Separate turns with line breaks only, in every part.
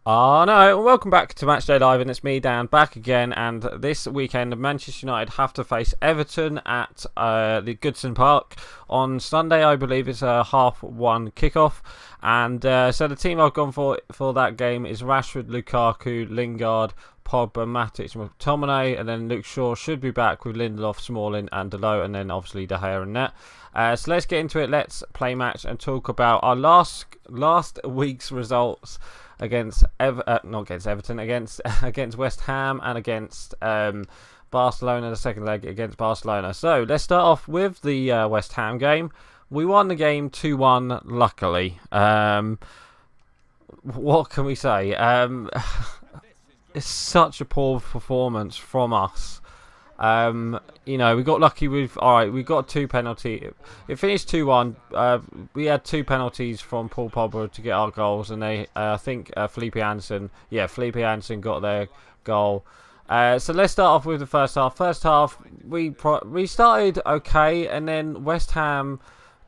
Oh no, welcome back to Matchday Live, and it's me, Dan, back again. And this weekend, Manchester United have to face Everton at the Goodison Park on Sunday. I believe it's a 1:30 kickoff. And so the team I've gone for that game is Rashford, Lukaku, Lingard, Pogba, Matic, McTominay, and then Luke Shaw should be back with Lindelof, Smalling, and Dalot, and then obviously De Gea and net. So let's get into it. Let's play match and talk about our last week's results against not against Everton, against West Ham and against Barcelona, the second leg against Barcelona. So let's start off with the West Ham game. We won the game 2-1, luckily. What can we say? It's such a poor performance from us. We got lucky with. Alright, we got two penalties. It finished 2-1. We had two penalties from Paul Pogba to get our goals, and I think Felipe Anderson got their goal. So let's start off with the first half. First half, we started okay, and then West Ham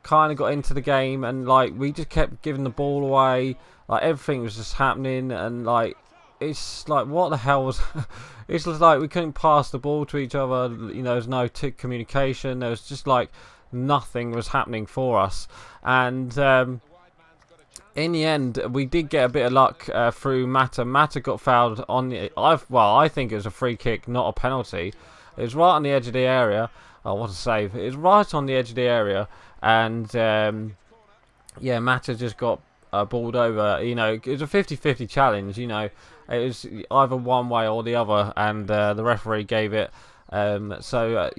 kind of got into the game, and we just kept giving the ball away. Everything was just happening, and it's what the hell was? It's just we couldn't pass the ball to each other. There's no communication. There was just nothing was happening for us. And in the end, we did get a bit of luck through Mata. Mata got fouled on the. I think it was a free kick, not a penalty. It was right on the edge of the area. Oh, what a save! It was right on the edge of the area, and Mata just got balled over. It was a 50-50 challenge. It was either one way or the other, and the referee gave it. So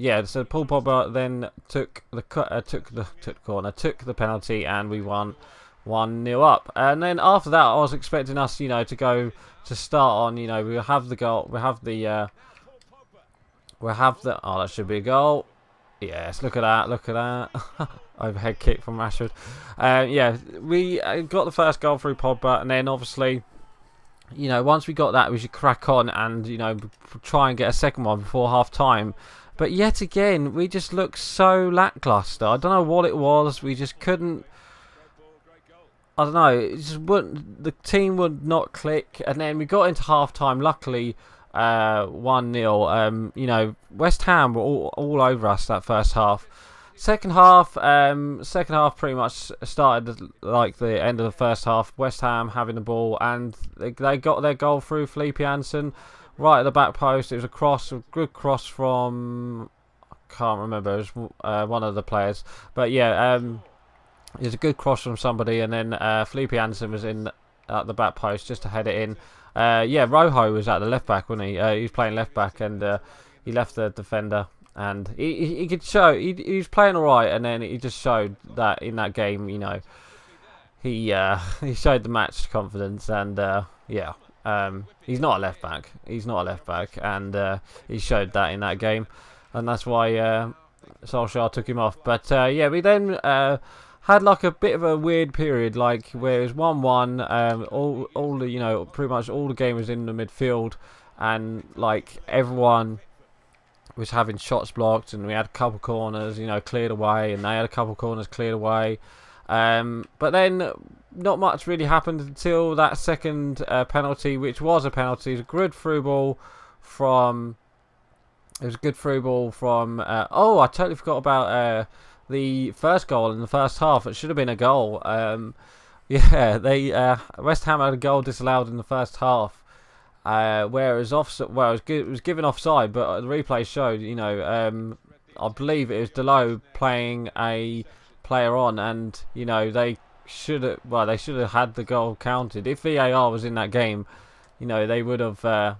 Paul Pogba then took the corner, took the penalty, and we won 1-0 up. And then after that, I was expecting us, to start on. We have the goal. We have the. Oh, that should be a goal. Yes, look at that. Look at that. Overhead kick from Rashford. We got the first goal through Pogba, and then obviously, once we got that, we should crack on and try and get a second one before half time. But yet again, we just looked so lackluster. I don't know what it was. We just couldn't. I don't know. It just wouldn't. The team would not click, and then we got into half time. Luckily, 1-0. West Ham were all over us that first half. Second half pretty much started like the end of the first half. West Ham having the ball, and they got their goal through Felipe Anderson right at the back post. It was a good cross from, I can't remember, it was one of the players, but it was a good cross from somebody, and then Felipe Anderson was in at the back post just to head it in. Rojo was at the left back, wasn't he? He was playing left back, and he left the defender. And he could show he was playing alright, and then he just showed that in that game, he showed the match confidence, and he's not a left back. He's not a left back, and he showed that in that game, and that's why Solskjaer took him off. But we then had a bit of a weird period, where it was 1-1. All the pretty much all the game was in the midfield, and everyone was having shots blocked, and we had a couple corners cleared away, and they had a couple corners cleared away, but then not much really happened until that second penalty, which was a penalty. It was a good through ball from I totally forgot about the first goal in the first half. It should have been a goal. West Ham had a goal disallowed in the first half, where it was given offside, but the replay showed, I believe it was Dalot playing a player on, and they should have had the goal counted. If VAR was in that game, they would have got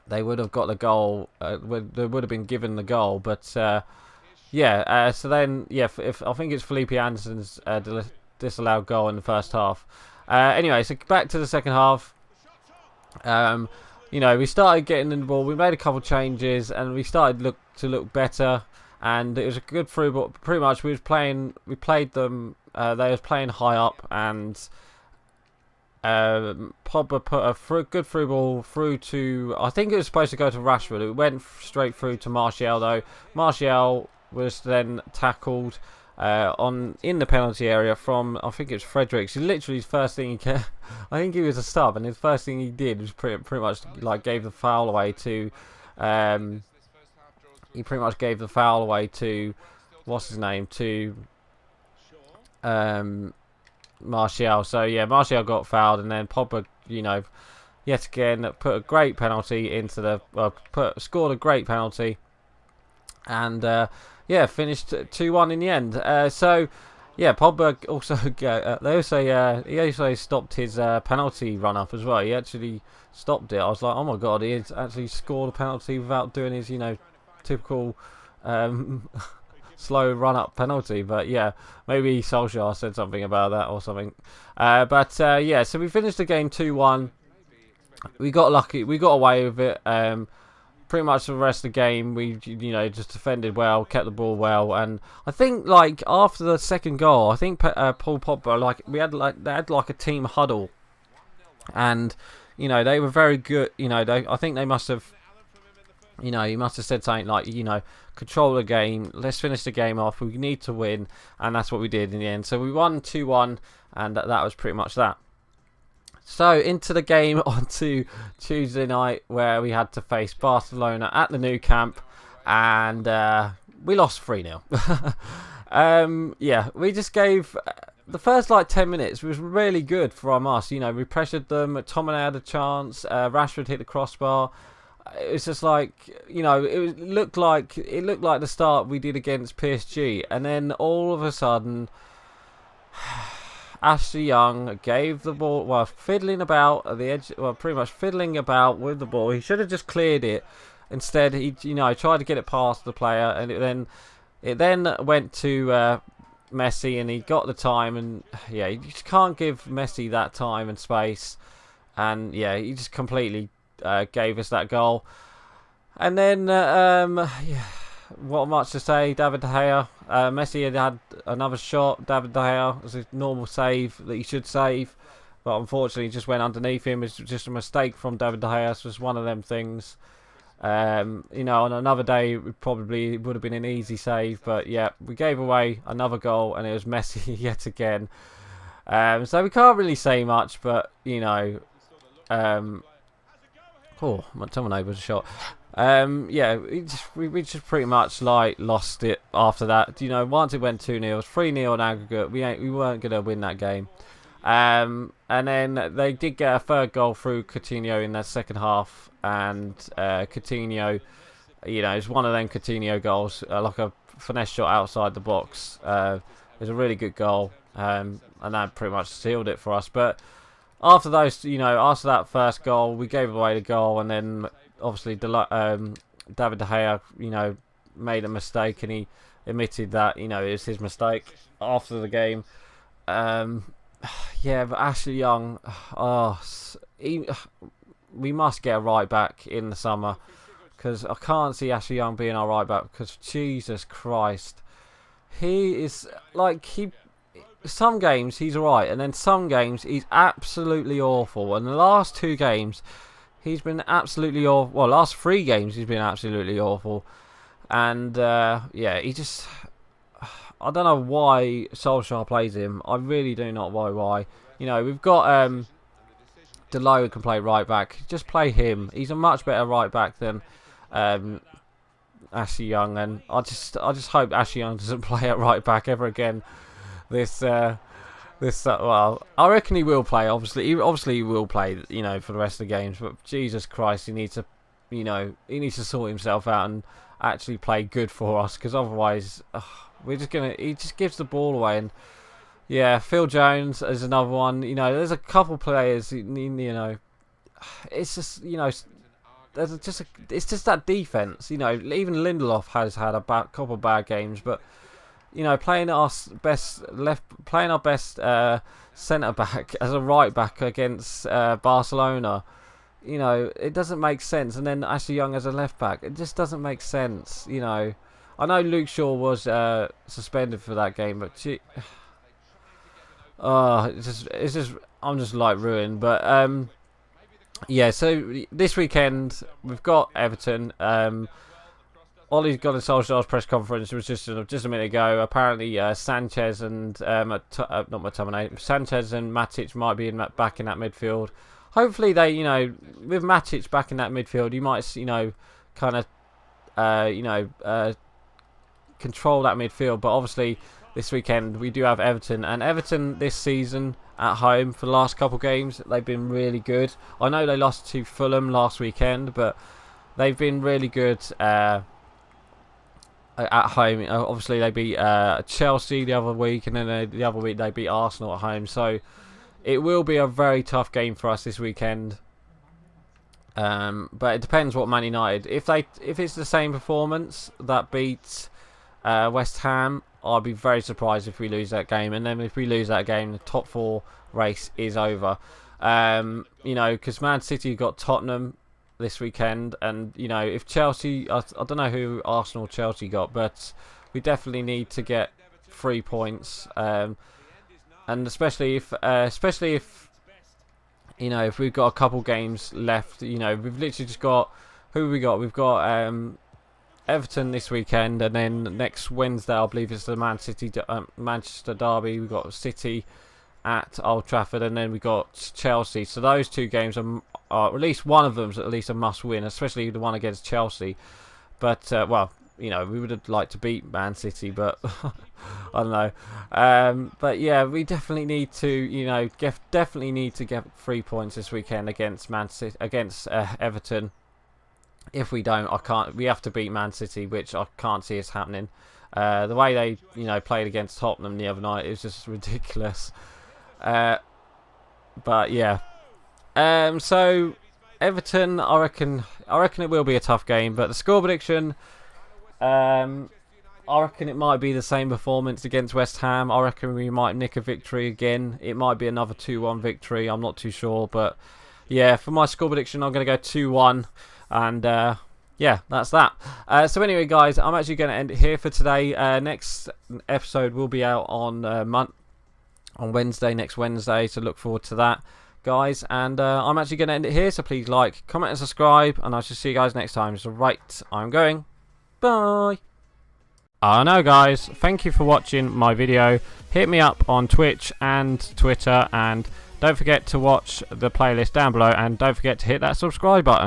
the goal. They would have been given the goal, but so then if I think it's Felipe Anderson's disallowed goal in the first half. Anyway, so back to the second half. We started getting in the ball. We made a couple changes, and we started to look better. And it was a good through ball. Pretty much, we played them. They was playing high up, and Pogba put a good through ball through to. I think it was supposed to go to Rashford. It went straight through to Martial, though. Martial was then tackled, in the penalty area from, I think it was Fredericks. Literally his first thing he I think he was a sub, and his first thing he did was pretty much like gave the foul away to he pretty much gave the foul away to what's his name, to Martial. So yeah, Martial got fouled, and then Pogba, you know, yet again put a great penalty into the scored a great penalty, and yeah, finished 2-1 in the end. So yeah, Pogba also he also stopped his penalty run up as well. He actually stopped it. I was like, oh my god, he actually scored a penalty without doing his, you know, typical slow run up penalty. But yeah, maybe Solskjaer said something about that or something. But yeah, so we finished the game 2-1. We got lucky. We got away with it. Pretty much the rest of the game, we, you know, just defended well, kept the ball well, and I think like after the second goal, I think Paul Pogba, like they had like a team huddle, and you know they were very good. You know, I think they must have, you know, he must have said something like, you know, control the game, let's finish the game off, we need to win, and that's what we did in the end. So we won 2-1, and that was pretty much that. So into the game on to Tuesday night, where we had to face Barcelona at the Nou Camp, and we lost 3-0. Yeah, we just gave the first like 10 minutes was really good from us. You know, we pressured them. McTominay had a chance. Rashford hit the crossbar. It was just like, you know, it looked like the start we did against PSG, and then all of a sudden, Ashley Young gave the ball, well, fiddling about at the edge, well, pretty much fiddling about with the ball. He should have just cleared it. Instead, he, you know, tried to get it past the player, and it then went to Messi, and he got the time, and yeah, you just can't give Messi that time and space, and yeah, he just completely gave us that goal. And then, yeah, what much to say, David De Gea. Messi had another shot. David De Gea was a normal save that he should save, but unfortunately it just went underneath him. It's just a mistake from David De Gea. It's just one of them things. You know, on another day it probably would have been an easy save, but yeah, we gave away another goal, and it was Messi yet again. So we can't really say much, but you know, oh, McTominay was a shot. Yeah, we just pretty much like lost it after that. You know, once it went 2-0, it was 3-0 in aggregate. We weren't gonna win that game. And then they did get a third goal through Coutinho in the second half, and Coutinho, you know, it's one of them Coutinho goals, like a finesse shot outside the box. It was a really good goal, and that pretty much sealed it for us. But after those, you know, after that first goal, we gave away the goal, and then obviously David De Gea, you know, made a mistake, and he admitted that, you know, it was his mistake after the game. Yeah, but Ashley Young, we must get a right back in the summer, because I can't see Ashley Young being our right back, because Jesus Christ, he is like, some games he's alright, and then some games he's absolutely awful. And the last 2 games he's been absolutely awful. Well, last 3 games he's been absolutely awful. And yeah, he just, I don't know why Solskjaer plays him. I really do not know why. You know, we've got Delo who can play right back. Just play him. He's a much better right back than Ashley Young, and I just hope Ashley Young doesn't play at right back ever again. Well, I reckon he will play. Obviously he will play, you know, for the rest of the games. But Jesus Christ, he needs to, you know, he needs to sort himself out and actually play good for us, because otherwise, we're just gonna. He just gives the ball away. And yeah, Phil Jones is another one. You know, there's a couple players. You know, it's just, you know, it's just that defense. You know, even Lindelof has had a couple bad games, but you know, playing our best centre back as a right back against Barcelona, you know, it doesn't make sense. And then Ashley Young as a left back, it just doesn't make sense. You know, I know Luke Shaw was suspended for that game, but it's just I'm just like ruined. But yeah, so this weekend we've got Everton. Ollie's got a Solskjaer's press conference. It was just a minute ago. Apparently, Sanchez and Sanchez and Matic might be back in that midfield. Hopefully, they, with Matic back in that midfield, you might, kind of, control that midfield. But obviously, this weekend we do have Everton, and Everton this season at home for the last couple games, they've been really good. I know they lost to Fulham last weekend, but they've been really good at home. Obviously, they beat Chelsea the other week, and then the other week they beat Arsenal at home. So it will be a very tough game for us this weekend. But it depends what Man United. If it's the same performance that beats West Ham, I'll be very surprised if we lose that game. And then if we lose that game, the top 4 race is over. Because Man City got Tottenham this weekend, and if Chelsea, I don't know who Arsenal Chelsea got, but we definitely need to get 3 points, and especially if if we've got a couple games left. We've literally just got, we've got Everton this weekend, and then next Wednesday I believe it's the Manchester derby. We've got City at Old Trafford, and then we got Chelsea. So those 2 games are at least one of them's at least a must-win, especially the one against Chelsea. But we would have liked to beat Man City, but I don't know. But yeah, we definitely need to, get 3 points this weekend against Everton. If we don't, we have to beat Man City, which I can't see us happening. The way they, played against Tottenham the other night is just ridiculous. But yeah. So Everton, I reckon it will be a tough game. But the score prediction, I reckon it might be the same performance against West Ham. I reckon we might nick a victory again. It might be another 2-1 victory. I'm not too sure, but yeah, for my score prediction, I'm going to go 2-1. And yeah, that's that. So anyway, guys, I'm actually going to end it here for today. Next episode will be out on Wednesday, next Wednesday. So look forward to that, guys. And I'm actually going to end it here. So please like, comment, and subscribe. And I shall see you guys next time. So right, I'm going. Bye. I know, guys. Thank you for watching my video. Hit me up on Twitch and Twitter, and don't forget to watch the playlist down below, and don't forget to hit that subscribe button.